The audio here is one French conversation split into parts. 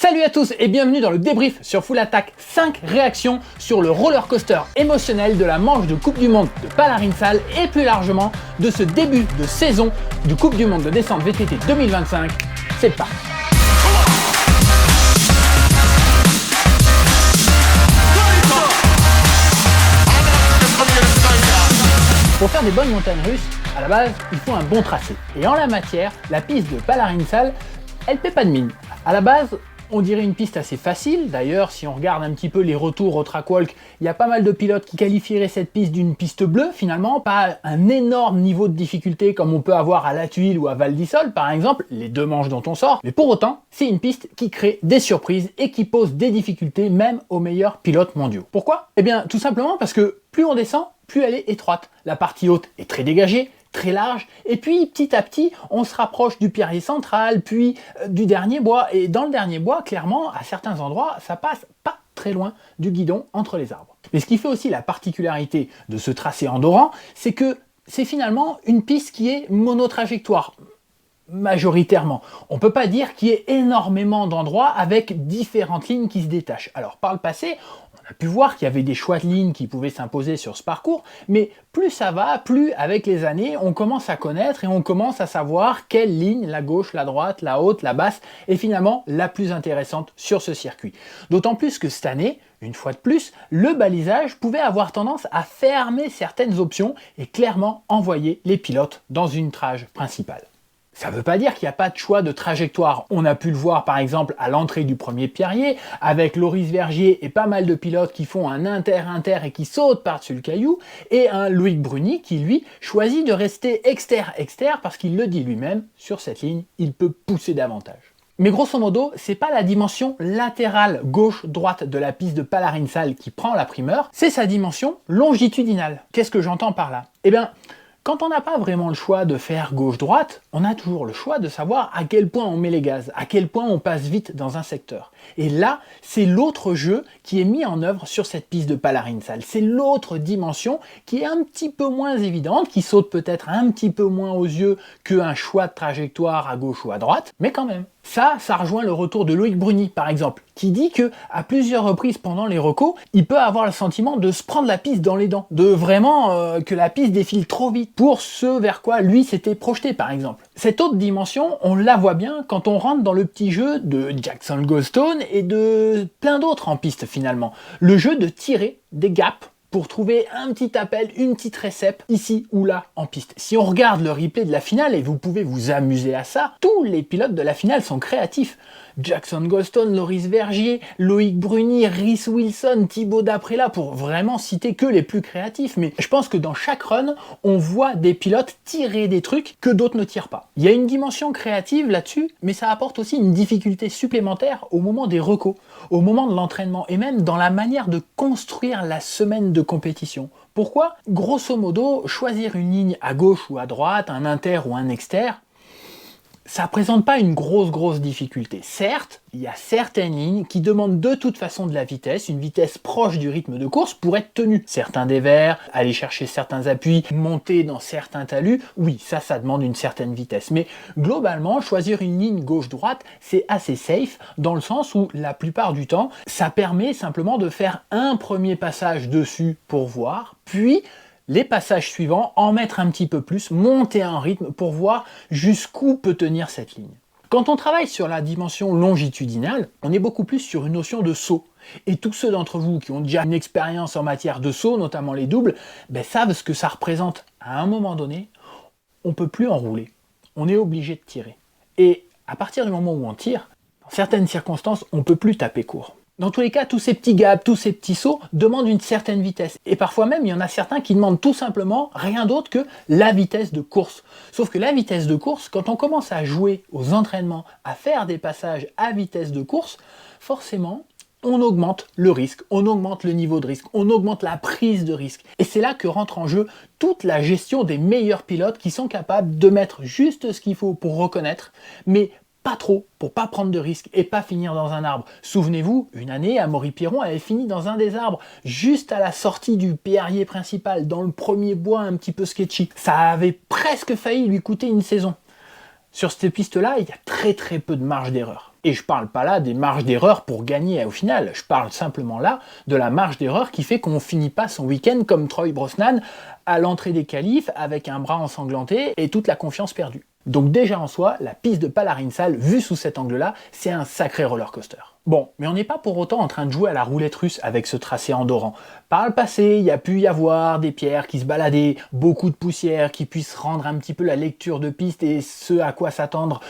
Salut à tous et bienvenue dans le débrief sur Full Attack. 5 réactions sur le roller coaster émotionnel de la manche de Coupe du Monde de Pala-Rhin-Sal et plus largement de ce début de saison du Coupe du Monde de descente VTT 2025. C'est parti. Pour faire des bonnes montagnes russes, à la base, il faut un bon tracé. Et en la matière, la piste de Pala-Rhin-Sal, elle paie pas de mine. À la base, on dirait une piste assez facile. D'ailleurs, si on regarde un petit peu les retours au track walk, il y a pas mal de pilotes qui qualifieraient cette piste d'une piste bleue, finalement, pas un énorme niveau de difficulté comme on peut avoir à La Thuile ou à Val d'Isole, par exemple, les deux manches dont on sort. Mais pour autant, c'est une piste qui crée des surprises et qui pose des difficultés même aux meilleurs pilotes mondiaux. Pourquoi? Eh bien, tout simplement parce que plus on descend, plus elle est étroite. La partie haute est très dégagée, très large, et puis petit à petit, on se rapproche du pierrier central, puis du dernier bois, et dans le dernier bois, clairement, à certains endroits, ça passe pas très loin du guidon entre les arbres. Mais ce qui fait aussi la particularité de ce tracé endorant, c'est que c'est finalement une piste qui est monotrajectoire, majoritairement. On peut pas dire qu'il y ait énormément d'endroits avec différentes lignes qui se détachent. Alors par le passé, on a pu voir qu'il y avait des choix de lignes qui pouvaient s'imposer sur ce parcours, mais plus ça va, plus avec les années, on commence à connaître et on commence à savoir quelle ligne, la gauche, la droite, la haute, la basse, est finalement la plus intéressante sur ce circuit. D'autant plus que cette année, une fois de plus, le balisage pouvait avoir tendance à fermer certaines options et clairement envoyer les pilotes dans une trage principale. Ça ne veut pas dire qu'il n'y a pas de choix de trajectoire. On a pu le voir par exemple à l'entrée du premier pierrier, avec Loris Vergier et pas mal de pilotes qui font un inter-inter et qui sautent par-dessus le caillou, et un Loïc Bruni qui lui choisit de rester exter-exter parce qu'il le dit lui-même, sur cette ligne, il peut pousser davantage. Mais grosso modo, c'est pas la dimension latérale gauche-droite de la piste de Pala-Rhin-Sal qui prend la primeur, c'est sa dimension longitudinale. Qu'est-ce que j'entends par là? Eh bien, quand on n'a pas vraiment le choix de faire gauche-droite, on a toujours le choix de savoir à quel point on met les gaz, à quel point on passe vite dans un secteur. Et là, c'est l'autre jeu qui est mis en œuvre sur cette piste de Pala-Rhin-Sal. C'est l'autre dimension qui est un petit peu moins évidente, qui saute peut-être un petit peu moins aux yeux qu'un choix de trajectoire à gauche ou à droite, mais quand même. Ça rejoint le retour de Loïc Bruni, par exemple, qui dit que à plusieurs reprises pendant les recos, il peut avoir le sentiment de se prendre la piste dans les dents, de vraiment que la piste défile trop vite pour ce vers quoi lui s'était projeté, par exemple. Cette autre dimension, on la voit bien quand on rentre dans le petit jeu de Jackson Goldstone et de plein d'autres en piste finalement. Le jeu de tirer des gaps pour trouver un petit appel, une petite récep, ici ou là en piste. Si on regarde le replay de la finale, et vous pouvez vous amuser à ça, tous les pilotes de la finale sont créatifs. Jackson Goldstone, Loris Vergier, Loïc Bruni, Rhys Wilson, Thibaut Daprela, pour vraiment citer que les plus créatifs. Mais je pense que dans chaque run, on voit des pilotes tirer des trucs que d'autres ne tirent pas. Il y a une dimension créative là-dessus, mais ça apporte aussi une difficulté supplémentaire au moment des recos, au moment de l'entraînement, et même dans la manière de construire la semaine de compétition. Pourquoi? Grosso modo, choisir une ligne à gauche ou à droite, un inter ou un exter, ça présente pas une grosse difficulté. Certes, il y a certaines lignes qui demandent de toute façon de la vitesse, une vitesse proche du rythme de course pour être tenue. Certains dévers, aller chercher certains appuis, monter dans certains talus, oui, ça demande une certaine vitesse. Mais globalement, choisir une ligne gauche-droite, c'est assez safe, dans le sens où la plupart du temps, ça permet simplement de faire un premier passage dessus pour voir, puis les passages suivants, en mettre un petit peu plus, monter un rythme pour voir jusqu'où peut tenir cette ligne. Quand on travaille sur la dimension longitudinale, on est beaucoup plus sur une notion de saut. Et tous ceux d'entre vous qui ont déjà une expérience en matière de saut, notamment les doubles, savent ce que ça représente. À un moment donné, on ne peut plus enrouler. On est obligé de tirer. Et à partir du moment où on tire, dans certaines circonstances, on ne peut plus taper court. Dans tous les cas, tous ces petits gaps, tous ces petits sauts demandent une certaine vitesse. Et parfois même, il y en a certains qui demandent tout simplement rien d'autre que la vitesse de course. Sauf que la vitesse de course, quand on commence à jouer aux entraînements, à faire des passages à vitesse de course, forcément, on augmente le risque, on augmente le niveau de risque, on augmente la prise de risque. Et c'est là que rentre en jeu toute la gestion des meilleurs pilotes qui sont capables de mettre juste ce qu'il faut pour reconnaître, mais pas trop, pour pas prendre de risques et pas finir dans un arbre. Souvenez-vous, une année, Amaury Pierron avait fini dans un des arbres, juste à la sortie du pierrier principal, dans le premier bois un petit peu sketchy. Ça avait presque failli lui coûter une saison. Sur cette piste-là, il y a très peu de marge d'erreur. Et je parle pas là des marges d'erreur pour gagner au final, je parle simplement là de la marge d'erreur qui fait qu'on finit pas son week-end comme Troy Brosnan à l'entrée des qualifs avec un bras ensanglanté et toute la confiance perdue. Donc déjà en soi, la piste de Palarinssal, vue sous cet angle-là, c'est un sacré roller coaster. Bon, mais on n'est pas pour autant en train de jouer à la roulette russe avec ce tracé endorant. Par le passé, il y a pu y avoir des pierres qui se baladaient, beaucoup de poussière qui puissent rendre un petit peu la lecture de piste et ce à quoi s'attendre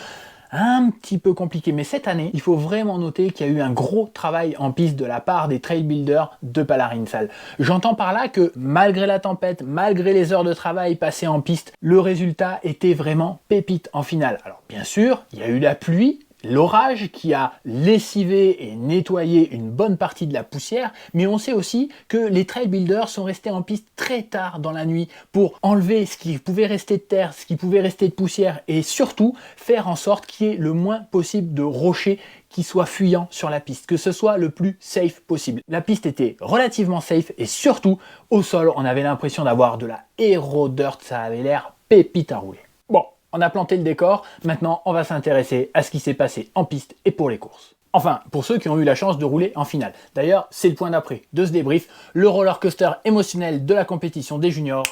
un petit peu compliqué. Mais cette année, il faut vraiment noter qu'il y a eu un gros travail en piste de la part des trail builders de Palarinssal. J'entends par là que malgré la tempête, malgré les heures de travail passées en piste, le résultat était vraiment pépite en finale. Alors bien sûr, il y a eu la pluie, l'orage qui a lessivé et nettoyé une bonne partie de la poussière, mais on sait aussi que les trail builders sont restés en piste très tard dans la nuit pour enlever ce qui pouvait rester de terre, ce qui pouvait rester de poussière et surtout faire en sorte qu'il y ait le moins possible de rochers qui soient fuyants sur la piste, que ce soit le plus safe possible. La piste était relativement safe et surtout au sol on avait l'impression d'avoir de la Hero Dirt, ça avait l'air pépite à rouler. Bon, on a planté le décor, maintenant on va s'intéresser à ce qui s'est passé en piste et pour les courses. Enfin, pour ceux qui ont eu la chance de rouler en finale. D'ailleurs, c'est le point d'après de ce débrief, le roller coaster émotionnel de la compétition des juniors.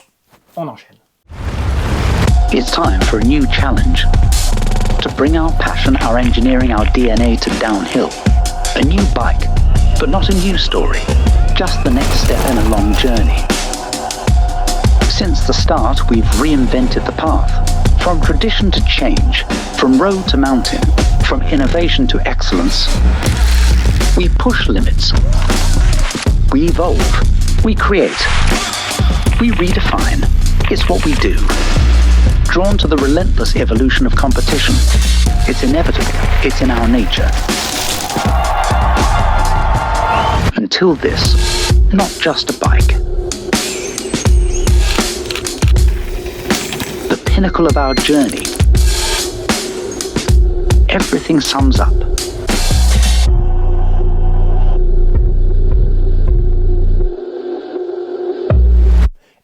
On enchaîne. It's time for a new challenge. To bring our passion, our engineering, our DNA to downhill. A new bike, but not a new story. Just the next step in a long journey. Since the start, we've reinvented the path. From tradition to change, from road to mountain, from innovation to excellence. We push limits. We evolve. We create. We redefine. It's what we do. Drawn to the relentless evolution of competition. It's inevitable. It's in our nature. Until this, not just a bike. The pinnacle of our journey. Everything sums up.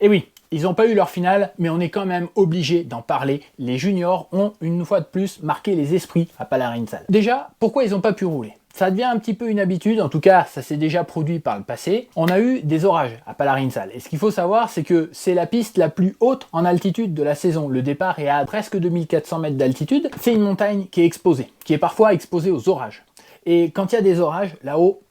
Et oui, ils n'ont pas eu leur finale, mais on est quand même obligé d'en parler. Les juniors ont, une fois de plus, marqué les esprits à Palarinssal. Déjà, pourquoi ils n'ont pas pu rouler ? Ça devient un petit peu une habitude, en tout cas, ça s'est déjà produit par le passé. On a eu des orages à Palarinssal. Et ce qu'il faut savoir, c'est que c'est la piste la plus haute en altitude de la saison. Le départ est à presque 2400 mètres d'altitude. C'est une montagne qui est exposée, qui est parfois exposée aux orages. Et quand il y a des orages, là-haut,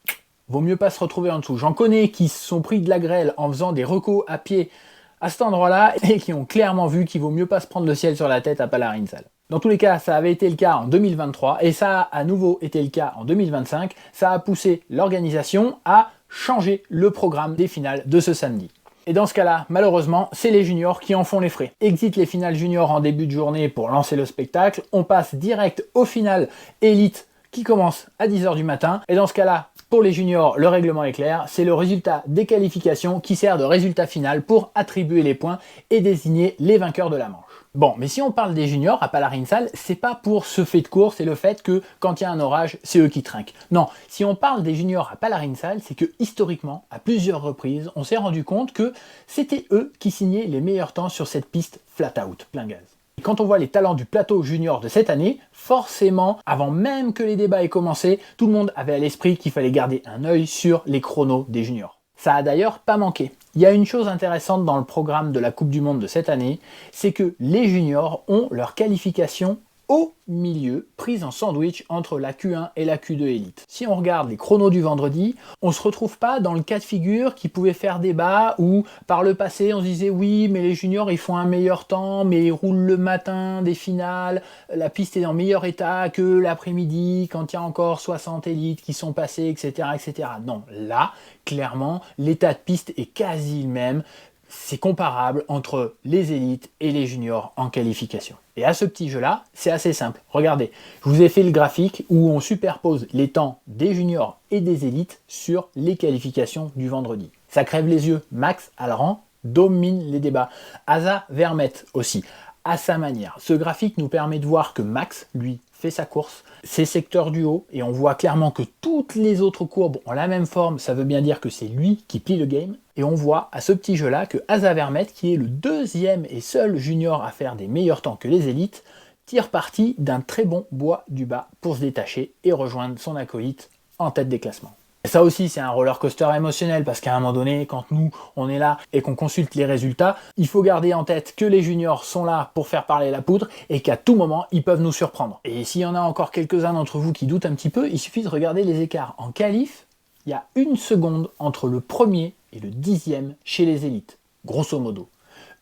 vaut mieux pas se retrouver en dessous. J'en connais qui se sont pris de la grêle en faisant des recos à pied à cet endroit-là et qui ont clairement vu qu'il vaut mieux pas se prendre le ciel sur la tête à Palarinssal. Dans tous les cas, ça avait été le cas en 2023 et ça a à nouveau été le cas en 2025. Ça a poussé l'organisation à changer le programme des finales de ce samedi. Et dans ce cas-là, malheureusement, c'est les juniors qui en font les frais. Exit les finales juniors en début de journée pour lancer le spectacle. On passe direct aux finales élite qui commencent à 10h du matin. Et dans ce cas-là, pour les juniors, le règlement est clair, c'est le résultat des qualifications qui sert de résultat final pour attribuer les points et désigner les vainqueurs de la manche. Bon, mais si on parle des juniors à Palarinssal, c'est pas pour ce fait de course et le fait que quand il y a un orage, c'est eux qui trinquent. Non, si on parle des juniors à Palarinssal, c'est que historiquement, à plusieurs reprises, on s'est rendu compte que c'était eux qui signaient les meilleurs temps sur cette piste flat out, plein gaz. Et quand on voit les talents du plateau junior de cette année, forcément, avant même que les débats aient commencé, tout le monde avait à l'esprit qu'il fallait garder un œil sur les chronos des juniors. Ça a d'ailleurs pas manqué. Il y a une chose intéressante dans le programme de la Coupe du Monde de cette année, c'est que les juniors ont leur qualification au milieu, prise en sandwich entre la Q1 et la Q2 Elite. Si on regarde les chronos du vendredi, on se retrouve pas dans le cas de figure qui pouvait faire débat où par le passé on se disait oui mais les juniors ils font un meilleur temps mais ils roulent le matin des finales, la piste est en meilleur état que l'après-midi quand il y a encore 60 élites qui sont passées etc. etc. Non, là clairement l'état de piste est quasi le même. C'est comparable entre les élites et les juniors en qualification. Et à ce petit jeu-là, c'est assez simple. Regardez, je vous ai fait le graphique où on superpose les temps des juniors et des élites sur les qualifications du vendredi. Ça crève les yeux. Max Alran domine les débats. Asa Vermette aussi, à sa manière. Ce graphique nous permet de voir que Max, lui, fait sa course, ses secteurs du haut, et on voit clairement que toutes les autres courbes ont la même forme, ça veut bien dire que c'est lui qui plie le game, et on voit à ce petit jeu-là que Asa Vermette, qui est le deuxième et seul junior à faire des meilleurs temps que les élites, tire parti d'un très bon bois du bas pour se détacher et rejoindre son acolyte en tête des classements. Et ça aussi, c'est un roller coaster émotionnel parce qu'à un moment donné, quand nous, on est là et qu'on consulte les résultats, il faut garder en tête que les juniors sont là pour faire parler la poudre et qu'à tout moment, ils peuvent nous surprendre. Et s'il y en a encore quelques-uns d'entre vous qui doutent un petit peu, il suffit de regarder les écarts. En qualif, il y a 1 seconde entre le premier et le 10e chez les élites, grosso modo.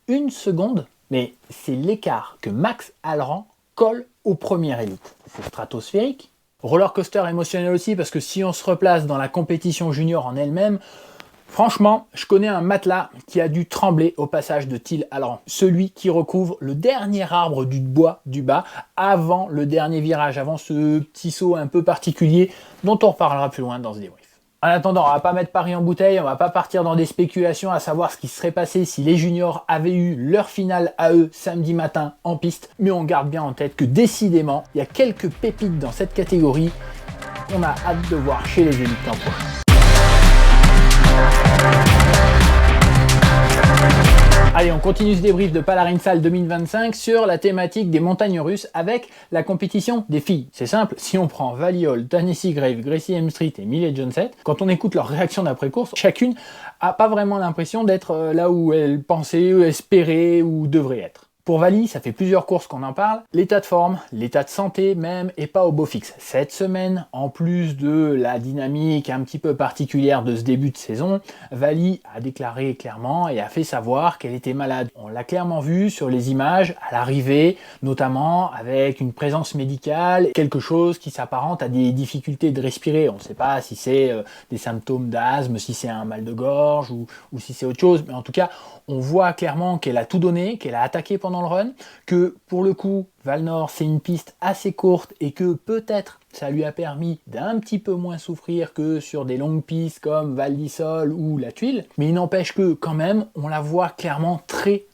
1 seconde, mais c'est l'écart que Max Halleran colle au premier élite. C'est stratosphérique. Roller coaster émotionnel aussi, parce que si on se replace dans la compétition junior en elle-même, franchement, je connais un matelas qui a dû trembler au passage de Till Halleran. Celui qui recouvre le dernier arbre du bois du bas avant le dernier virage, avant ce petit saut un peu particulier dont on reparlera plus loin dans ce débrief. En attendant, on va pas mettre Paris en bouteille, on va pas partir dans des spéculations à savoir ce qui serait passé si les juniors avaient eu leur finale à eux samedi matin en piste, mais on garde bien en tête que décidément, il y a quelques pépites dans cette catégorie qu'on a hâte de voir chez les élites l'an prochain. Allez, on continue ce débrief de Palarin-Sal 2025 sur la thématique des montagnes russes avec la compétition des filles. C'est simple, si on prend Valiol, Tennessee Grave, Gracie M. Street et Miley Johnset, quand on écoute leurs réactions d'après-course, chacune a pas vraiment l'impression d'être là où elle pensait, espérait ou devrait être. Pour Vali, ça fait plusieurs courses qu'on en parle. L'état de forme, l'état de santé même, est pas au beau fixe. Cette semaine, en plus de la dynamique un petit peu particulière de ce début de saison, Vali a déclaré clairement et a fait savoir qu'elle était malade. On l'a clairement vu sur les images à l'arrivée, notamment avec une présence médicale, quelque chose qui s'apparente à des difficultés de respirer. On ne sait pas si c'est des symptômes d'asthme, si c'est un mal de gorge ou si c'est autre chose, mais en tout cas, on voit clairement qu'elle a tout donné, qu'elle a attaqué pendant le run, que pour le coup, Val-Nord, c'est une piste assez courte et que peut-être ça lui a permis d'un petit peu moins souffrir que sur des longues pistes comme Val d'Isole ou la Tuile, mais il n'empêche que quand même, on la voit clairement très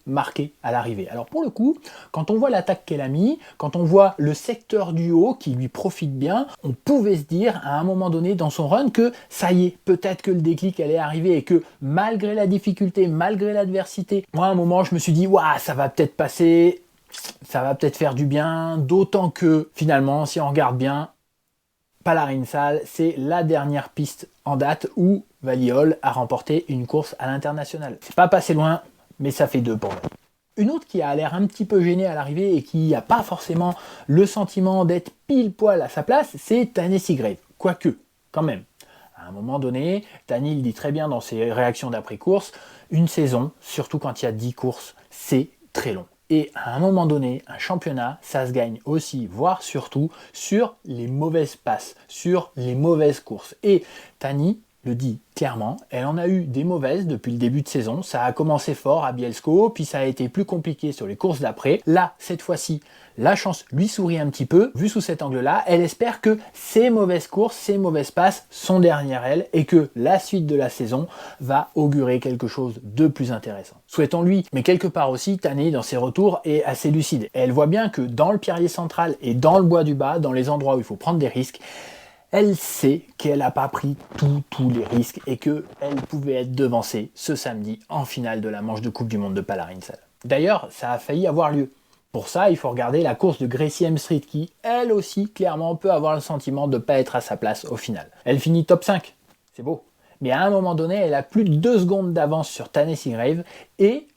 marquée à l'arrivée. Alors pour le coup, quand on voit l'attaque qu'elle a mis, quand on voit le secteur du haut qui lui profite bien, on pouvait se dire à un moment donné dans son run que ça y est, peut-être que le déclic allait arriver et que malgré la difficulté, malgré l'adversité, moi à un moment je me suis dit, waouh, ça va peut-être passer, ça va peut-être faire du bien, d'autant que finalement, si on regarde bien, Palarin-Sal, c'est la dernière piste en date où Valiol a remporté une course à l'international. C'est pas passé loin, mais ça fait 2 pour moi. Une autre qui a l'air un petit peu gênée à l'arrivée et qui n'a pas forcément le sentiment d'être pile poil à sa place, c'est Tennessee Grave. Quoique, quand même, à un moment donné, Tani le dit très bien dans ses réactions d'après-course, une saison, surtout quand il y a 10 courses, c'est très long. Et à un moment donné, un championnat, ça se gagne aussi, voire surtout, sur les mauvaises passes, sur les mauvaises courses. Et Tani le dit clairement, elle en a eu des mauvaises depuis le début de saison. Ça a commencé fort à Bielsko, puis ça a été plus compliqué sur les courses d'après. Là, cette fois-ci, la chance lui sourit un petit peu. Vu sous cet angle-là, elle espère que ces mauvaises courses, ces mauvaises passes sont derrière elle et que la suite de la saison va augurer quelque chose de plus intéressant. Souhaitons-lui, mais quelque part aussi, Tani, dans ses retours, est assez lucide. Et elle voit bien que dans le Pierrier central et dans le bois du bas, dans les endroits où il faut prendre des risques, elle sait qu'elle n'a pas pris tous les risques et qu'elle pouvait être devancée ce samedi en finale de la manche de Coupe du Monde de Palarin-Sal. D'ailleurs, ça a failli avoir lieu. Pour ça, il faut regarder la course de Gracie M. Street qui, elle aussi, clairement, peut avoir le sentiment de ne pas être à sa place au final. Elle finit top 5, c'est beau. Mais à un moment donné, elle a plus de 2 secondes d'avance sur Tennessee Grave et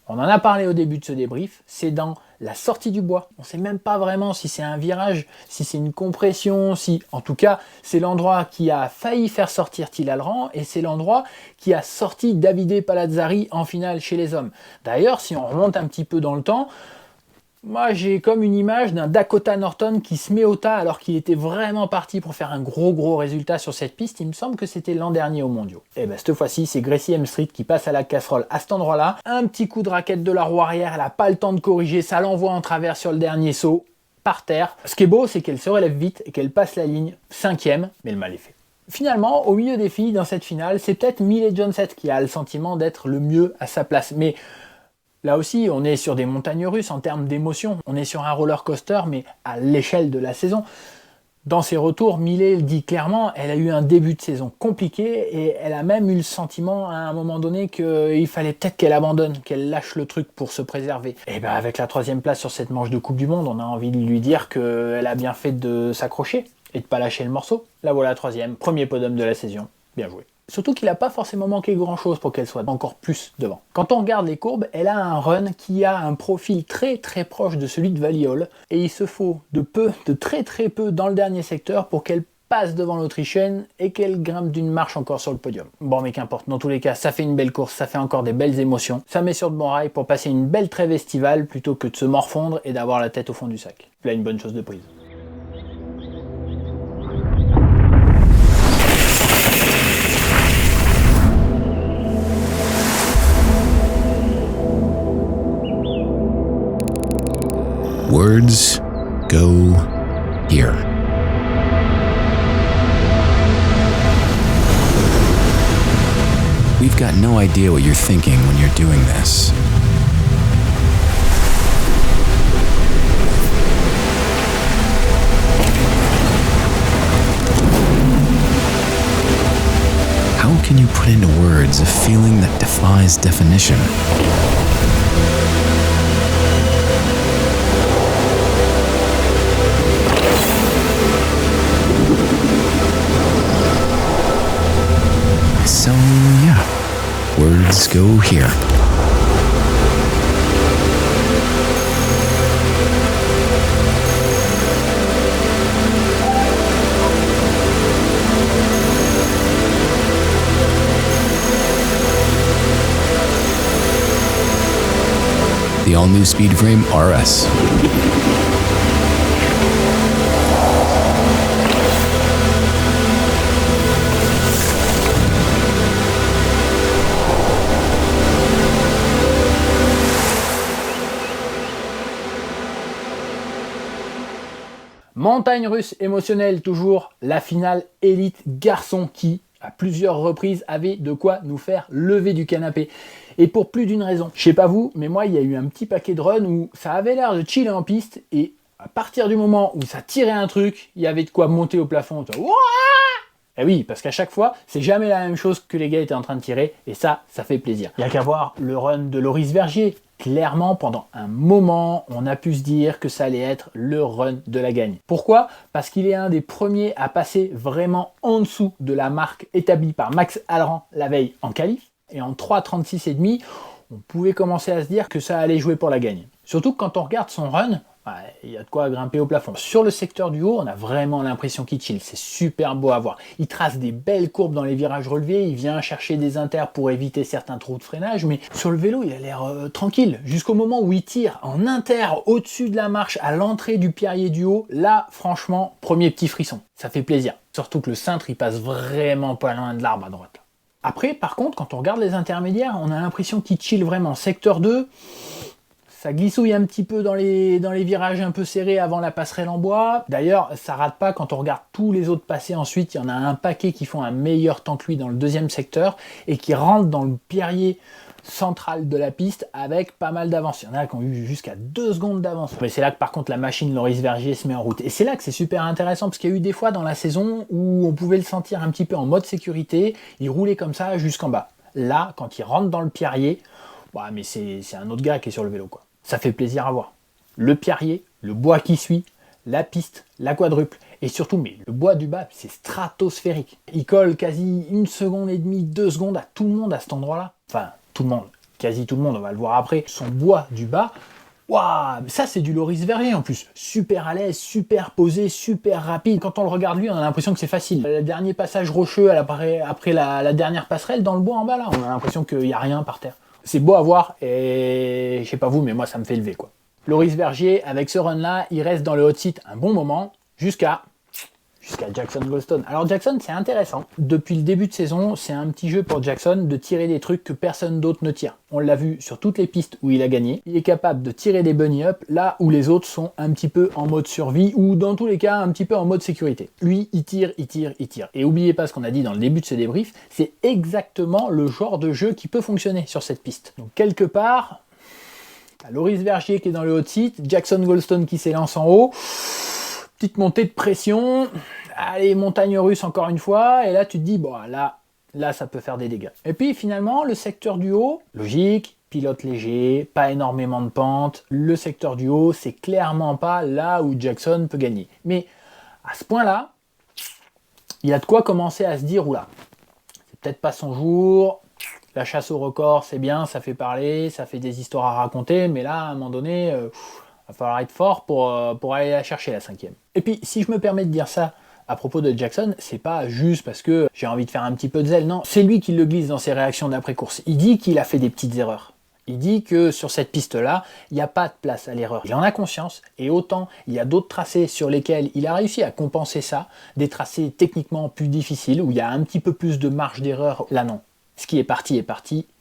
on en a parlé au début de ce débrief, c'est dans la sortie du bois. On ne sait même pas vraiment si c'est un virage, si c'est une compression, si... En tout cas, c'est l'endroit qui a failli faire sortir Till Halleran et c'est l'endroit qui a sorti Davide Palazzari en finale chez les hommes. D'ailleurs, si on remonte un petit peu dans le temps, moi j'ai comme une image d'un Dakota Norton qui se met au tas alors qu'il était vraiment parti pour faire un gros résultat sur cette piste. Il me semble que c'était l'an dernier aux mondiaux. Et bien cette fois-ci c'est Gracie M. Street qui passe à la casserole à cet endroit-là. Un petit coup de raquette de la roue arrière, elle n'a pas le temps de corriger, ça l'envoie en travers sur le dernier saut, par terre. Ce qui est beau c'est qu'elle se relève vite et qu'elle passe la ligne 5e, mais le mal est fait. Finalement, au milieu des filles dans cette finale, c'est peut-être Miley Johnset qui a le sentiment d'être le mieux à sa place. Mais là aussi, on est sur des montagnes russes en termes d'émotion. On est sur un roller coaster, mais à l'échelle de la saison. Dans ses retours, Millet le dit clairement, elle a eu un début de saison compliqué et elle a même eu le sentiment à un moment donné qu'il fallait peut-être qu'elle abandonne, qu'elle lâche le truc pour se préserver. Et ben avec la 3e place sur cette manche de Coupe du Monde, on a envie de lui dire qu'elle a bien fait de s'accrocher et de pas lâcher le morceau. La voilà 3e, premier podium de la saison, bien joué. Surtout qu'il n'a pas forcément manqué grand-chose pour qu'elle soit encore plus devant. Quand on regarde les courbes, elle a un run qui a un profil très très proche de celui de Valiol, et il se faut de très très peu dans le dernier secteur pour qu'elle passe devant l'Autrichienne et qu'elle grimpe d'une marche encore sur le podium. Bon mais qu'importe, dans tous les cas, ça fait une belle course, ça fait encore des belles émotions, ça met sur de bons rails pour passer une belle trêve estivale plutôt que de se morfondre et d'avoir la tête au fond du sac. Là une bonne chose de prise. Words go here. We've got no idea what you're thinking when you're doing this. How can you put into words a feeling that defies definition? So, yeah, words go here. The all-new Speedframe RS. Montagne russe émotionnelle toujours, la finale élite garçon qui, à plusieurs reprises, avait de quoi nous faire lever du canapé. Et pour plus d'une raison. Je sais pas vous, mais moi il y a eu un petit paquet de runs où ça avait l'air de chiller en piste et à partir du moment où ça tirait un truc, il y avait de quoi monter au plafond. Et oui, parce qu'à chaque fois, c'est jamais la même chose que les gars étaient en train de tirer et ça fait plaisir. Il y a qu'à voir le run de Loris Vergier. Clairement, pendant un moment, on a pu se dire que ça allait être le run de la gagne. Pourquoi ? Parce qu'il est un des premiers à passer vraiment en dessous de la marque établie par Max Alran la veille en qualif. Et en 3.36,5, on pouvait commencer à se dire que ça allait jouer pour la gagne. Surtout que quand on regarde son run, il y a de quoi grimper au plafond. Sur le secteur du haut, on a vraiment l'impression qu'il chill. C'est super beau à voir. Il trace des belles courbes dans les virages relevés. Il vient chercher des inters pour éviter certains trous de freinage. Mais sur le vélo, il a l'air tranquille. Jusqu'au moment où il tire en inter au-dessus de la marche à l'entrée du pierrier du haut. Là, franchement, premier petit frisson. Ça fait plaisir. Surtout que le cintre, il passe vraiment pas loin de l'arbre à droite. Après, par contre, quand on regarde les intermédiaires, on a l'impression qu'il chill vraiment. Secteur 2... ça glissouille un petit peu dans les virages un peu serrés avant la passerelle en bois. D'ailleurs, ça rate pas quand on regarde tous les autres passés ensuite. Il y en a un paquet qui font un meilleur temps que lui dans le deuxième secteur et qui rentrent dans le pierrier central de la piste avec pas mal d'avance. Il y en a qui ont eu jusqu'à 2 secondes d'avance. Mais c'est là que par contre la machine Loris Vergier se met en route. Et c'est là que c'est super intéressant parce qu'il y a eu des fois dans la saison où on pouvait le sentir un petit peu en mode sécurité. Il roulait comme ça jusqu'en bas. Là, quand il rentre dans le pierrier, mais c'est un autre gars qui est sur le vélo, quoi. Ça fait plaisir à voir. Le pierrier, le bois qui suit, la piste, la quadruple, et surtout, mais le bois du bas, c'est stratosphérique. Il colle quasi 1 seconde et demie, 2 secondes à tout le monde à cet endroit-là. Enfin, tout le monde, quasi tout le monde, on va le voir après. Son bois du bas, waouh, ça c'est du Loris Vergier en plus. Super à l'aise, super posé, super rapide. Quand on le regarde lui, on a l'impression que c'est facile. Le dernier passage rocheux après la dernière passerelle dans le bois en bas là, on a l'impression qu'il n'y a rien par terre. C'est beau à voir et je sais pas vous, mais moi ça me fait lever quoi. Loris Vergier, avec ce run là, il reste dans le hot seat un bon moment jusqu'à Jackson Goldstone. Alors Jackson, c'est intéressant. Depuis le début de saison, c'est un petit jeu pour Jackson de tirer des trucs que personne d'autre ne tire. On l'a vu sur toutes les pistes où il a gagné. Il est capable de tirer des bunny up là où les autres sont un petit peu en mode survie ou dans tous les cas un petit peu en mode sécurité. Lui, il tire. Et oubliez pas ce qu'on a dit dans le début de ce débrief, c'est exactement le genre de jeu qui peut fonctionner sur cette piste. Donc quelque part, Loris Vergier qui est dans le hot seat, Jackson Goldstone qui s'élance en haut. petite montée de pression, allez, montagne russe encore une fois, et là tu te dis, bon là ça peut faire des dégâts. Et puis finalement, le secteur du haut, logique, pilote léger, pas énormément de pente, le secteur du haut, c'est clairement pas là où Jackson peut gagner. Mais à ce point-là, il y a de quoi commencer à se dire, oula, c'est peut-être pas son jour, la chasse au record c'est bien, ça fait parler, ça fait des histoires à raconter, mais là à un moment donné, va falloir être fort pour aller la chercher la 5e. Et puis si je me permets de dire ça à propos de Jackson, c'est pas juste parce que j'ai envie de faire un petit peu de zèle, non, c'est lui qui le glisse dans ses réactions d'après-course. Il dit qu'il a fait des petites erreurs. Il dit que sur cette piste-là, il n'y a pas de place à l'erreur. Il en a conscience, et autant il y a d'autres tracés sur lesquels il a réussi à compenser ça, des tracés techniquement plus difficiles, où il y a un petit peu plus de marge d'erreur, là non. Ce qui est parti,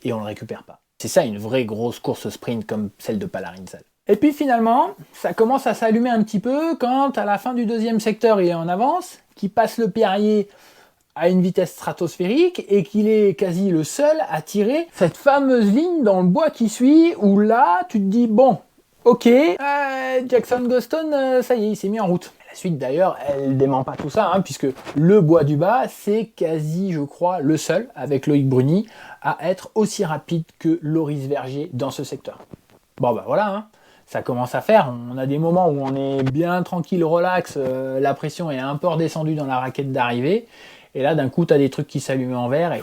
et on ne le récupère pas. C'est ça une vraie grosse course sprint comme celle de Palarin-Sal. Et puis finalement, ça commence à s'allumer un petit peu quand à la fin du 2e secteur il est en avance, qu'il passe le Perrier à une vitesse stratosphérique et qu'il est quasi le seul à tirer cette fameuse ligne dans le bois qui suit, où là tu te dis bon, ok, Jackson Goston, ça y est, il s'est mis en route. La suite d'ailleurs, elle dément pas tout ça, puisque le bois du bas, c'est quasi, je crois, le seul, avec Loïc Bruni, à être aussi rapide que Loris Vergier dans ce secteur. Bon bah voilà, ça commence à faire, on a des moments où on est bien tranquille, relax, la pression est un peu redescendue dans la raquette d'arrivée, et là d'un coup t'as des trucs qui s'allument en vert, et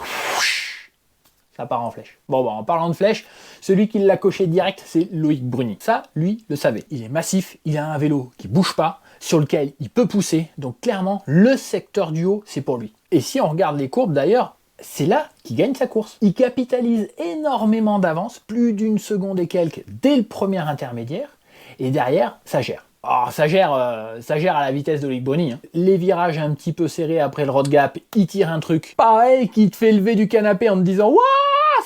ça part en flèche. Bon bah en parlant de flèche, celui qui l'a coché direct, c'est Loïc Bruni. Ça, lui, le savait. Il est massif, il a un vélo qui bouge pas, sur lequel il peut pousser, donc clairement, le secteur du haut, c'est pour lui. Et si on regarde les courbes d'ailleurs, c'est là qu'il gagne sa course. Il capitalise énormément d'avance, plus d'une seconde et quelques dès le premier intermédiaire, et derrière, ça gère. Alors, ça gère à la vitesse de Loïc Bruni. Les virages un petit peu serrés après le road gap, il tire un truc pareil qui te fait lever du canapé en te disant « Waouh,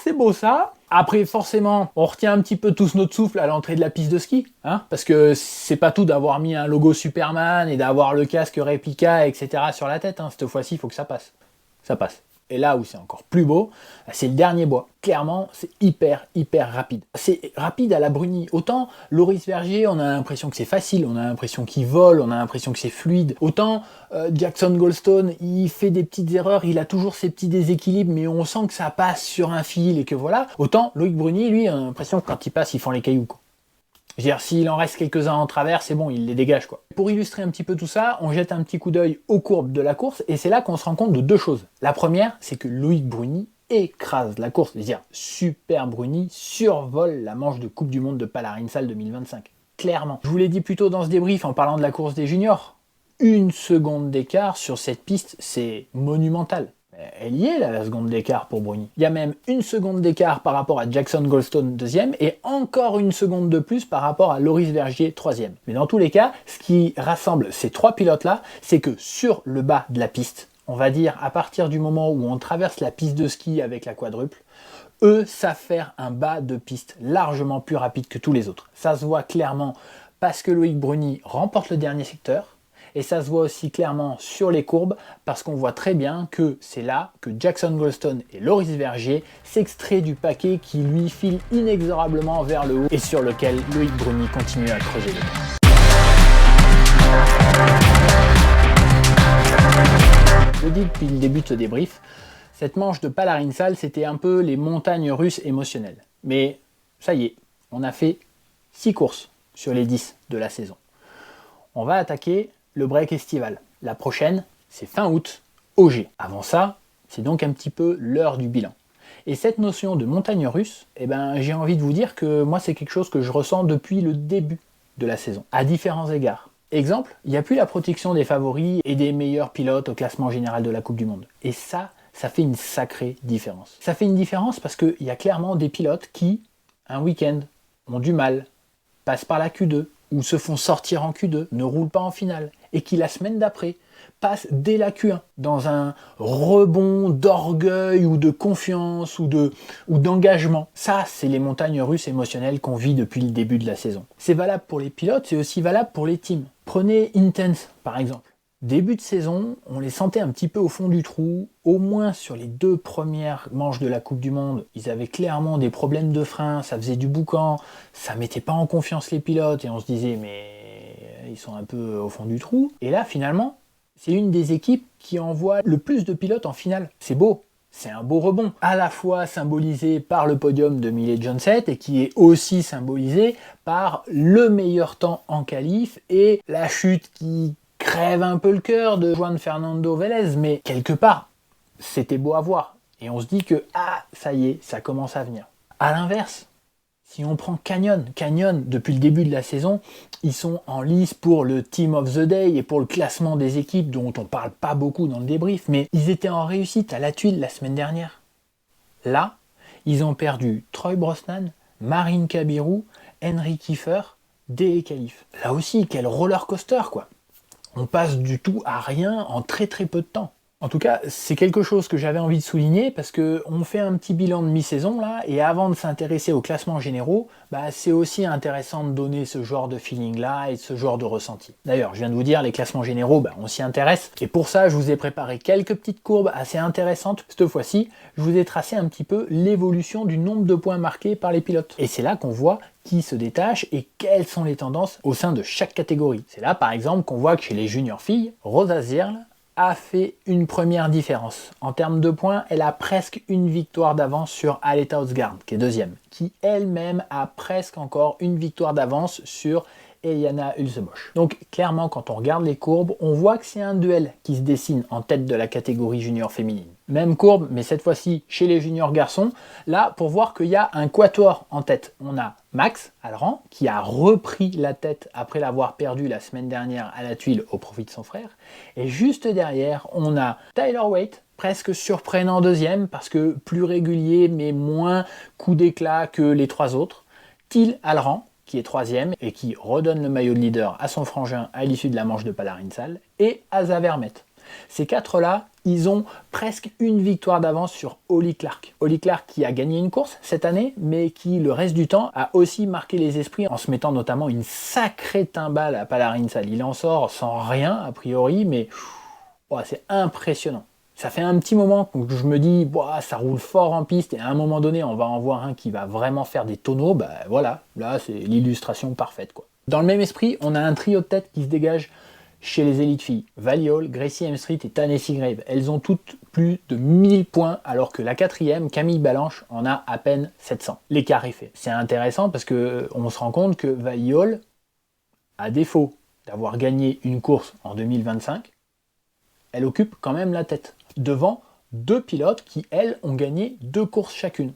c'est beau ça !» Après, forcément, on retient un petit peu tous notre souffle à l'entrée de la piste de ski, parce que c'est pas tout d'avoir mis un logo Superman et d'avoir le casque réplica, etc. sur la tête. Cette fois-ci, il faut que ça passe. Ça passe. Et là où c'est encore plus beau, c'est le dernier bois. Clairement, c'est hyper rapide. C'est rapide à la Bruni. Autant Loris Vergier, on a l'impression que c'est facile, on a l'impression qu'il vole, on a l'impression que c'est fluide. Autant Jackson Goldstone, il fait des petites erreurs, il a toujours ses petits déséquilibres, mais on sent que ça passe sur un fil et que voilà. Autant Loïc Bruni, lui, on a l'impression que quand il passe, il fend les cailloux, quoi. Je veux dire, s'il en reste quelques-uns en travers, c'est bon, il les dégage, quoi. Pour illustrer un petit peu tout ça, on jette un petit coup d'œil aux courbes de la course, et c'est là qu'on se rend compte de deux choses. La première, c'est que Loïc Bruni écrase la course, c'est-à-dire Super Bruni survole la manche de Coupe du Monde de Palarin-Sal 2025. Clairement. Je vous l'ai dit plus tôt dans ce débrief en parlant de la course des juniors. 1 seconde d'écart sur cette piste, c'est monumental. Elle y est là, la seconde d'écart pour Bruni. Il y a même 1 seconde d'écart par rapport à Jackson Goldstone 2e et encore 1 seconde de plus par rapport à Loris Vergier 3e. Mais dans tous les cas, ce qui rassemble ces trois pilotes-là, c'est que sur le bas de la piste, on va dire à partir du moment où on traverse la piste de ski avec la quadruple, eux savent faire un bas de piste largement plus rapide que tous les autres. Ça se voit clairement parce que Loïc Bruni remporte le dernier secteur, et ça se voit aussi clairement sur les courbes, parce qu'on voit très bien que c'est là que Jackson Goldstone et Loris Vergier s'extraient du paquet qui lui file inexorablement vers le haut, et sur lequel Loïc Bruni continue à creuser le temps. Je le dis depuis le début de ce débrief, cette manche de Palarin-Sal, c'était un peu les montagnes russes émotionnelles. Mais ça y est, on a fait 6 courses sur les 10 de la saison. On va attaquer le break estival. La prochaine, c'est fin août, au G. Avant ça, c'est donc un petit peu l'heure du bilan. Et cette notion de montagne russe, j'ai envie de vous dire que moi, c'est quelque chose que je ressens depuis le début de la saison, à différents égards. Exemple, il n'y a plus la protection des favoris et des meilleurs pilotes au classement général de la Coupe du Monde. Et ça fait une sacrée différence. Ça fait une différence parce qu'il y a clairement des pilotes qui, un week-end, ont du mal, passent par la Q2, ou se font sortir en Q2, ne roulent pas en finale, et qui la semaine d'après passent dès la Q1, dans un rebond d'orgueil ou de confiance ou d'engagement. Ça, c'est les montagnes russes émotionnelles qu'on vit depuis le début de la saison. C'est valable pour les pilotes, c'est aussi valable pour les teams. Prenez Intense, par exemple. Début de saison, on les sentait un petit peu au fond du trou, au moins sur les 2 premières manches de la Coupe du Monde. Ils avaient clairement des problèmes de frein, ça faisait du boucan, ça mettait pas en confiance les pilotes, et on se disait mais ils sont un peu au fond du trou. Et là, finalement, c'est une des équipes qui envoie le plus de pilotes en finale. C'est beau. C'est un beau rebond, à la fois symbolisé par le podium de Millet Johnset et qui est aussi symbolisé par le meilleur temps en qualif et la chute qui crève un peu le cœur de Juan Fernando Vélez, mais quelque part, c'était beau à voir. Et on se dit que, ça y est, ça commence à venir. À l'inverse, si on prend Canyon, depuis le début de la saison, ils sont en lice pour le Team of the Day et pour le classement des équipes dont on parle pas beaucoup dans le débrief, mais ils étaient en réussite à la tuile la semaine dernière. Là, ils ont perdu Troy Brosnan, Marine Kabirou, Henry Kiefer, dès les qualifs. Là aussi, quel roller coaster quoi. On passe du tout à rien en très très peu de temps. En tout cas, c'est quelque chose que j'avais envie de souligner parce qu'on fait un petit bilan de mi-saison là, et avant de s'intéresser aux classements généraux, c'est aussi intéressant de donner ce genre de feeling là et ce genre de ressenti. D'ailleurs, je viens de vous dire, les classements généraux, on s'y intéresse, et pour ça, je vous ai préparé quelques petites courbes assez intéressantes. Cette fois-ci, je vous ai tracé un petit peu l'évolution du nombre de points marqués par les pilotes. Et c'est là qu'on voit qui se détache et quelles sont les tendances au sein de chaque catégorie. C'est là, par exemple, qu'on voit que chez les juniors filles, Rosa Zierl a fait une première différence. En termes de points, elle a presque une victoire d'avance sur Aletta Osgaard, qui est deuxième, qui elle-même a presque encore une victoire d'avance sur Eliana Hulsebosch. Donc clairement, quand on regarde les courbes, on voit que c'est un duel qui se dessine en tête de la catégorie junior féminine. Même courbe, mais cette fois-ci chez les juniors garçons, là pour voir qu'il y a un quatuor en tête. On a Max Alran, qui a repris la tête après l'avoir perdu la semaine dernière à la tuile au profit de son frère. Et juste derrière, on a Tyler Waite, presque surprenant deuxième, parce que plus régulier, mais moins coup d'éclat que les trois autres. Till Alran, qui est troisième et qui redonne le maillot de leader à son frangin à l'issue de la manche de Palarinsal, et Asa Vermette. Ces quatre-là, ils ont presque une victoire d'avance sur Holly Clark. Holly Clark qui a gagné une course cette année, mais qui, le reste du temps, a aussi marqué les esprits en se mettant notamment une sacrée timbale à Palarinsal. Il en sort sans rien, a priori, mais c'est impressionnant. Ça fait un petit moment que je me dis, ça roule fort en piste, et à un moment donné, on va en voir un qui va vraiment faire des tonneaux. Voilà, là, c'est l'illustration parfaite, quoi. Dans le même esprit, on a un trio de tête qui se dégage chez les élites filles. Vali Hall, Gracie Hemstreet et Tennessee Grave. Elles ont toutes plus de 1000 points, alors que la quatrième, Camille Balanche, en a à peine 700. L'écart est fait. C'est intéressant parce qu'on se rend compte que Vali Hall, à défaut d'avoir gagné une course en 2025, elle occupe quand même la tête, devant deux pilotes qui, elles, ont gagné 2 courses chacune.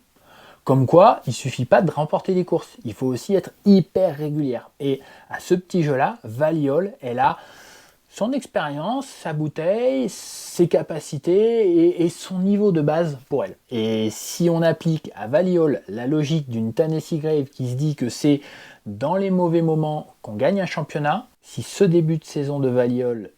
Comme quoi, il ne suffit pas de remporter des courses, il faut aussi être hyper régulière. Et à ce petit jeu-là, Vali Hall, elle a son expérience, sa bouteille, ses capacités et son niveau de base pour elle. Et si on applique à Vali Hall la logique d'une Tennessee Grave qui se dit que c'est dans les mauvais moments qu'on gagne un championnat, si ce début de saison de Vali Hall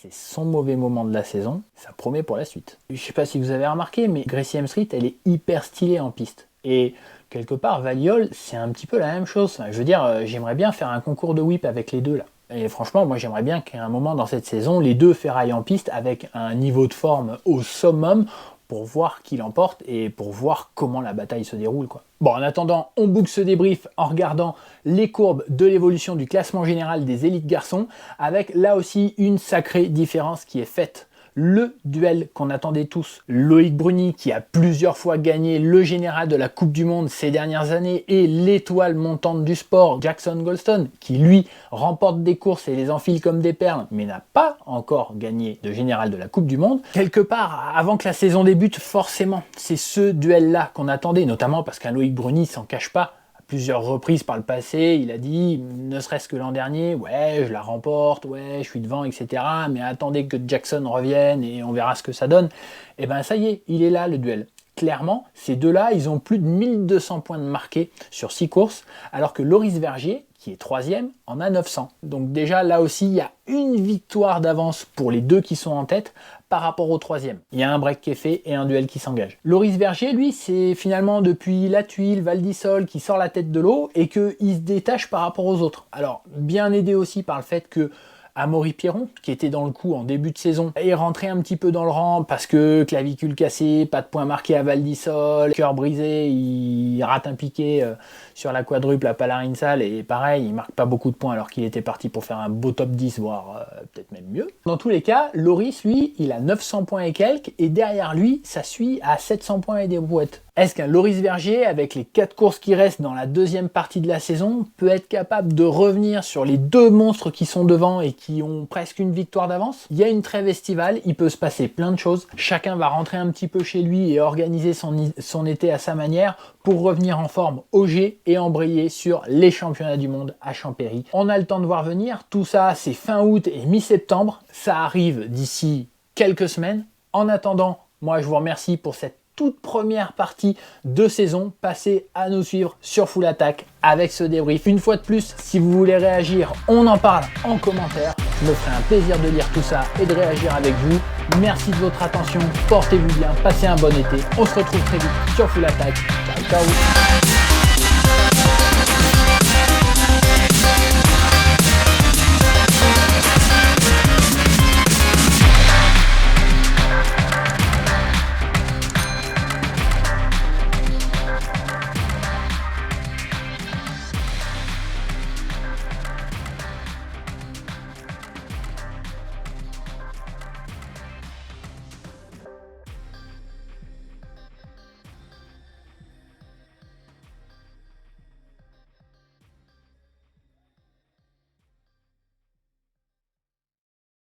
c'est son mauvais moment de la saison, ça promet pour la suite. Je sais pas si vous avez remarqué, mais Gracie Hemstreet, elle est hyper stylée en piste. Et quelque part, Vali Hall, c'est un petit peu la même chose. Je veux dire, j'aimerais bien faire un concours de whip avec les deux là. Et franchement, moi j'aimerais bien qu'à un moment dans cette saison, les deux ferraillent en piste avec un niveau de forme au summum pour voir qui l'emporte et pour voir comment la bataille se déroule, quoi. Bon, en attendant, on boucle ce débrief en regardant les courbes de l'évolution du classement général des élites garçons, avec là aussi une sacrée différence qui est faite. Le duel qu'on attendait tous, Loïc Bruni qui a plusieurs fois gagné le général de la Coupe du Monde ces dernières années et l'étoile montante du sport, Jackson Goldstone, qui lui remporte des courses et les enfile comme des perles, mais n'a pas encore gagné de général de la Coupe du Monde. Quelque part, avant que la saison débute, forcément, c'est ce duel-là qu'on attendait, notamment parce qu'un Loïc Bruni s'en cache pas. Plusieurs reprises par le passé, il a dit, ne serait-ce que l'an dernier, ouais, je la remporte, ouais, je suis devant, etc. Mais attendez que Jackson revienne et on verra ce que ça donne. Et ben ça y est, il est là le duel. Clairement, ces deux-là, ils ont plus de 1200 points de marqués sur 6 courses, alors que Loris Vergier, qui est troisième, en a 900. Donc déjà, là aussi, il y a une victoire d'avance pour les deux qui sont en tête par rapport au troisième. Il y a un break qui est fait et un duel qui s'engage. Loris Vergier, lui, c'est finalement depuis la tuile, Val d'Isole, qui sort la tête de l'eau et qu'il se détache par rapport aux autres. Alors, bien aidé aussi par le fait que Amaury Pierron, qui était dans le coup en début de saison, est rentré un petit peu dans le rang parce que clavicule cassée, pas de points marqués à Val d'Isole, cœur brisé, il rate un piqué sur la quadruple à Palarinsal et pareil, il marque pas beaucoup de points alors qu'il était parti pour faire un beau top 10, voire peut-être même mieux. Dans tous les cas, Loris, lui, il a 900 points et quelques et derrière lui, ça suit à 700 points et des brouettes. Est-ce qu'un Loris Vergier, avec les 4 courses qui restent dans la deuxième partie de la saison, peut être capable de revenir sur les 2 monstres qui sont devant et qui ont presque une victoire d'avance? Il y a une trêve estivale, il peut se passer plein de choses. Chacun va rentrer un petit peu chez lui et organiser son été à sa manière pour revenir en forme au G et embrayer sur les championnats du monde à Champéry. On a le temps de voir venir. Tout ça, c'est fin août et mi-septembre. Ça arrive d'ici quelques semaines. En attendant, moi, je vous remercie pour cette toute première partie de saison. Passez à nous suivre sur Full Attack avec ce débrief. Une fois de plus, si vous voulez réagir, on en parle en commentaire. Je me ferai un plaisir de lire tout ça et de réagir avec vous. Merci de votre attention, portez-vous bien, passez un bon été. On se retrouve très vite sur Full Attack. Ciao, ciao.